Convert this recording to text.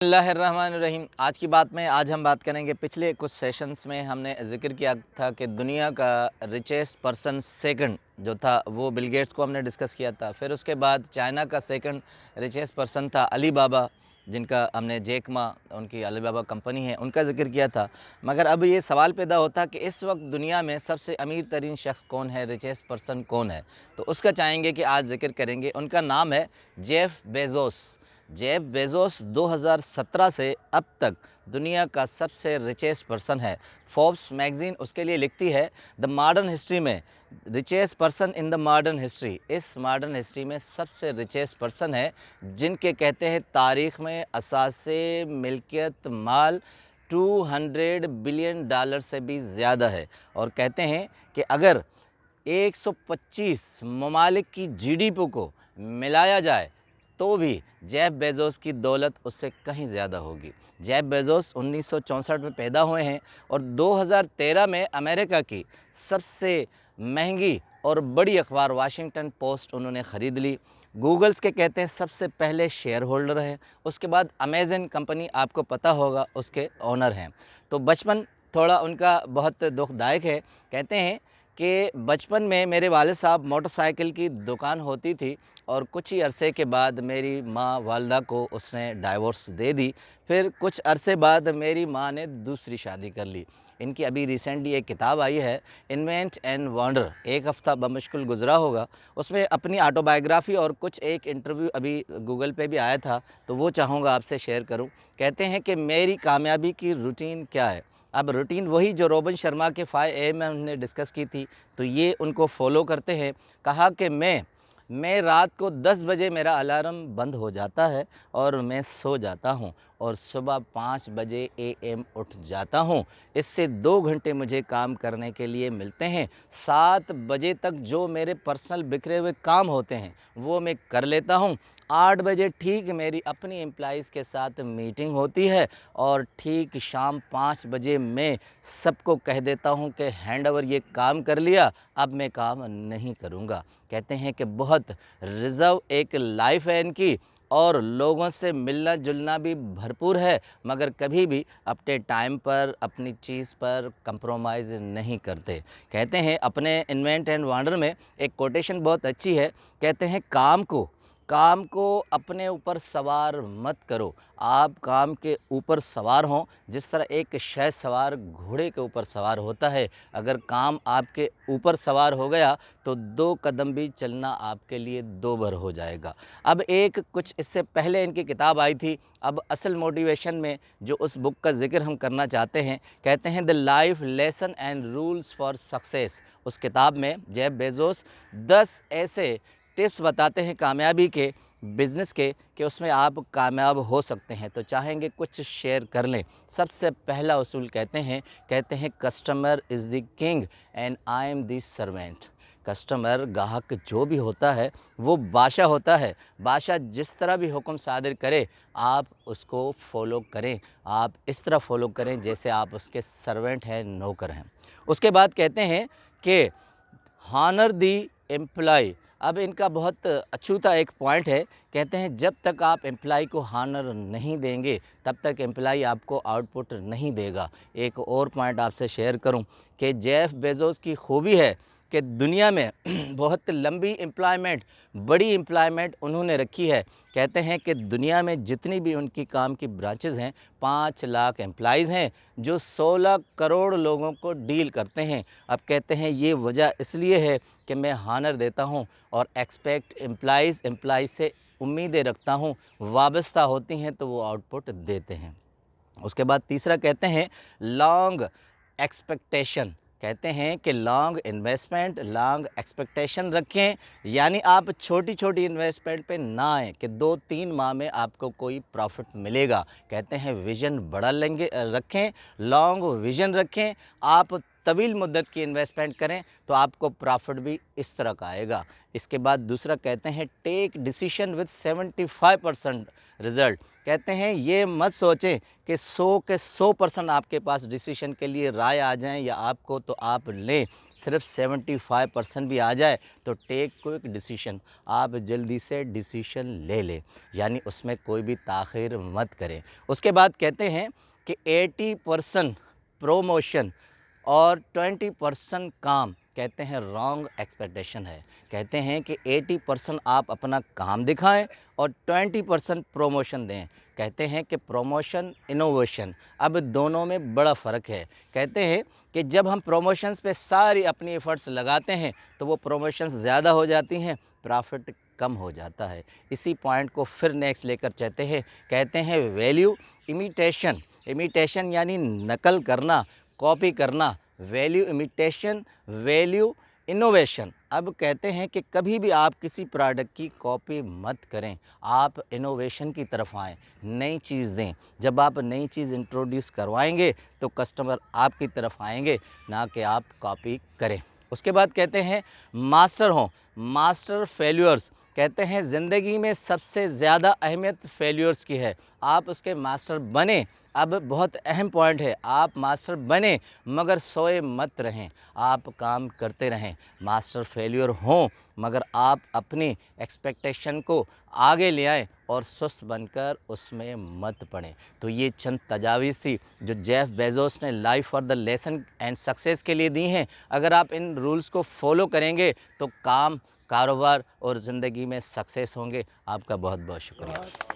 बिस्मिल्लाहिर्रहमानिर्रहीम। आज की बात में आज हम बात करेंगे, पिछले कुछ सेशंस में हमने ज़िक्र किया था कि दुनिया का रिचेस्ट पर्सन सेकंड जो था वो बिल गेट्स को हमने डिस्कस किया था। फिर उसके बाद चाइना का सेकंड रिचेस्ट पर्सन था अली बाबा, जिनका हमने जैक मा, उनकी अली बाबा कंपनी है, उनका ज़िक्र किया था। मगर अब ये सवाल पैदा होता कि इस वक्त दुनिया में सबसे अमीर तरीन शख्स कौन है, रिचेस्ट पर्सन कौन है। तो उसका चाहेंगे कि आज ज़िक्र करेंगे। उनका नाम है जेफ बेज़ोस। जेफ बेज़ोस 2017 से अब तक दुनिया का सबसे रिचेस्ट पर्सन है। फोर्ब्स मैगज़ीन उसके लिए लिखती है द मॉडर्न हिस्ट्री में richest person in the modern history, इस मॉडर्न हिस्ट्री में सबसे रिचेस्ट पर्सन है, जिनके कहते हैं तारीख़ में असासे मिल्कियत माल $200 बिलियन से भी ज़्यादा है। और कहते हैं कि अगर 125 ममालिक की जीडीपी को मिलाया जाए तो भी जेफ बेज़ोस की दौलत उससे कहीं ज़्यादा होगी। जेफ बेज़ोस 1964 में पैदा हुए हैं और 2013 में अमेरिका की सबसे महंगी और बड़ी अखबार वाशिंगटन पोस्ट उन्होंने ख़रीद ली। गूगल्स के कहते हैं सबसे पहले शेयर होल्डर हैं। उसके बाद अमेज़न कंपनी, आपको पता होगा, उसके ओनर हैं। तो बचपन थोड़ा उनका बहुत दुखदायक है। कहते हैं कि बचपन में मेरे वालिद साहब मोटरसाइकिल की दुकान होती थी और कुछ ही अरसे के बाद मेरी माँ वालदा को उसने डाइवोर्स दे दी। फिर कुछ अरसे बाद मेरी माँ ने दूसरी शादी कर ली। इनकी अभी रिसेंटली एक किताब आई है, इन्वेंट एंड वंडर, एक हफ़्ता बमुश्किल गुज़रा होगा। उसमें अपनी ऑटोबायोग्राफ़ी और कुछ एक इंटरव्यू अभी गूगल पे भी आया था, तो वो चाहूँगा आपसे शेयर करूँ। कहते हैं कि मेरी कामयाबी की रूटीन क्या है। अब रूटीन वही जो रोबिन शर्मा के 5 AM में हमने डिस्कस की थी, तो ये उनको फॉलो करते हैं। कहा कि मैं रात को 10 बजे मेरा अलार्म बंद हो जाता है और मैं सो जाता हूँ और सुबह 5 बजे AM उठ जाता हूँ। इससे 2 घंटे मुझे काम करने के लिए मिलते हैं। 7 बजे तक जो मेरे पर्सनल बिखरे हुए काम होते हैं वो मैं कर लेता हूँ। 8 बजे ठीक मेरी अपनी एम्प्लॉइज़ के साथ मीटिंग होती है और ठीक शाम 5 बजे मैं सबको कह देता हूँ कि हैंड ओवर ये काम कर लिया, अब मैं काम नहीं करूँगा। कहते हैं कि बहुत रिज़र्व एक लाइफ है इनकी और लोगों से मिलना जुलना भी भरपूर है, मगर कभी भी अपने टाइम पर अपनी चीज़ पर कंप्रोमाइज़ नहीं करते। कहते हैं अपने इन्वेंट एंड वंडर में एक कोटेशन बहुत अच्छी है। कहते हैं काम को अपने ऊपर सवार मत करो, आप काम के ऊपर सवार हों। जिस तरह एक शह सवार घोड़े के ऊपर सवार होता है, अगर काम आपके ऊपर सवार हो गया तो 2 कदम भी चलना आपके लिए 2 बार हो जाएगा। अब एक कुछ इससे पहले इनकी किताब आई थी, अब असल मोटिवेशन में जो उस बुक का ज़िक्र हम करना चाहते हैं, कहते हैं the life lesson and rules for success. उस किताब में जेफ बेज़ोस 10 ऐसे टिप्स बताते हैं कामयाबी के, बिज़नेस के, कि उसमें आप कामयाब हो सकते हैं। तो चाहेंगे कुछ शेयर कर लें। सबसे पहला उसूल कहते हैं customer is the king and I am the servant. Customer, ग्राहक जो भी होता है वो बादशाह होता है। बादशाह जिस तरह भी हुक्म सादिर करे आप उसको फॉलो करें, आप इस तरह फॉलो करें जैसे आप उसके सर्वेंट हैं, नौकर हैं। उसके बाद कहते हैं कि हॉनर दी एम्प्लॉय। अब इनका बहुत अछूता एक पॉइंट है। कहते हैं जब तक आप एम्प्लॉय को हॉनर नहीं देंगे तब तक एम्प्लॉय आपको आउटपुट नहीं देगा। एक और पॉइंट आपसे शेयर करूं कि जेफ बेज़ोस की खूबी है कि दुनिया में बहुत लंबी एम्प्लॉयमेंट, बड़ी एम्प्लॉयमेंट उन्होंने रखी है। कहते हैं कि दुनिया में जितनी भी उनकी काम की ब्रांचेज़ हैं, 5 लाख एम्प्लॉइज़ हैं जो 16 करोड़ लोगों को डील करते हैं। अब कहते हैं ये वजह इसलिए है कि मैं हॉनर देता हूँ और एक्सपेक्ट एम्प्लॉइज़ से उम्मीदें रखता हूँ, वाबस्ता होती हैं तो वो आउटपुट देते हैं। उसके बाद तीसरा कहते हैं लॉन्ग एक्सपेक्टेशन। कहते हैं कि लॉन्ग इन्वेस्टमेंट, लॉन्ग एक्सपेक्टेशन रखें, यानी आप छोटी छोटी इन्वेस्टमेंट पे ना आएँ कि 2-3 माह में आपको कोई प्रॉफिट मिलेगा। कहते हैं विज़न बड़ा लेंगे रखें, लॉन्ग विज़न रखें। आप طویل مدت کی انویسٹمنٹ کریں تو آپ کو پرافٹ بھی اس طرح کا آئے گا۔ اس کے بعد دوسرا کہتے ہیں ٹیک ڈیسیشن وتھ 75% رزلٹ۔ کہتے ہیں یہ مت سوچیں کہ 100% آپ کے پاس ڈیسیشن کے لیے رائے آ جائیں یا آپ کو تو آپ لیں، صرف 75% بھی آ جائے تو ٹیک کوئک ڈیسیشن، آپ جلدی سے ڈیسیشن لے لیں، یعنی اس میں کوئی بھی تاخیر مت کریں۔ اس کے بعد کہتے ہیں کہ 80% پروموشن اور 20% کام، کہتے ہیں رانگ ایکسپیکٹیشن ہے۔ کہتے ہیں کہ 80% آپ اپنا کام دکھائیں اور 20% پروموشن دیں۔ کہتے ہیں کہ پروموشن انوویشن، اب دونوں میں بڑا فرق ہے۔ کہتے ہیں کہ جب ہم پروموشنز پہ ساری اپنی ایفرٹس لگاتے ہیں تو وہ پروموشنز زیادہ ہو جاتی ہیں، پرافٹ کم ہو جاتا ہے۔ اسی پوائنٹ کو پھر نیکسٹ لے کر چلتے ہیں، کہتے ہیں ویلیو امیٹیشن۔ امیٹیشن یعنی نقل کرنا، کاپی کرنا، ویلیو امیٹیشن، ویلیو انوویشن۔ اب کہتے ہیں کہ کبھی بھی آپ کسی پروڈکٹ کی کاپی مت کریں، آپ انوویشن کی طرف آئیں، نئی چیز دیں۔ جب آپ نئی چیز انٹروڈیوس کروائیں گے تو کسٹمر آپ کی طرف آئیں گے، نہ کہ آپ کاپی کریں۔ اس کے بعد کہتے ہیں ماسٹر ہوں، ماسٹر فیلیورز۔ کہتے ہیں زندگی میں سب سے زیادہ اہمیت فیلیورز کی ہے، آپ اس کے ماسٹر بنیں۔ اب بہت اہم پوائنٹ ہے، آپ ماسٹر بنیں مگر سوئے مت رہیں، آپ کام کرتے رہیں۔ ماسٹر فیلیور ہوں مگر آپ اپنی ایکسپیکٹیشن کو آگے لے آئیں اور سست بن کر اس میں مت پڑیں۔ تو یہ چند تجاویز تھی جو جیف بیزوس نے life for the lesson and success کے لیے دی ہیں۔ اگر آپ ان رولز کو فالو کریں گے تو کاروبار اور زندگی میں سکسیس ہوں گے۔ آپ کا بہت بہت شکریہ۔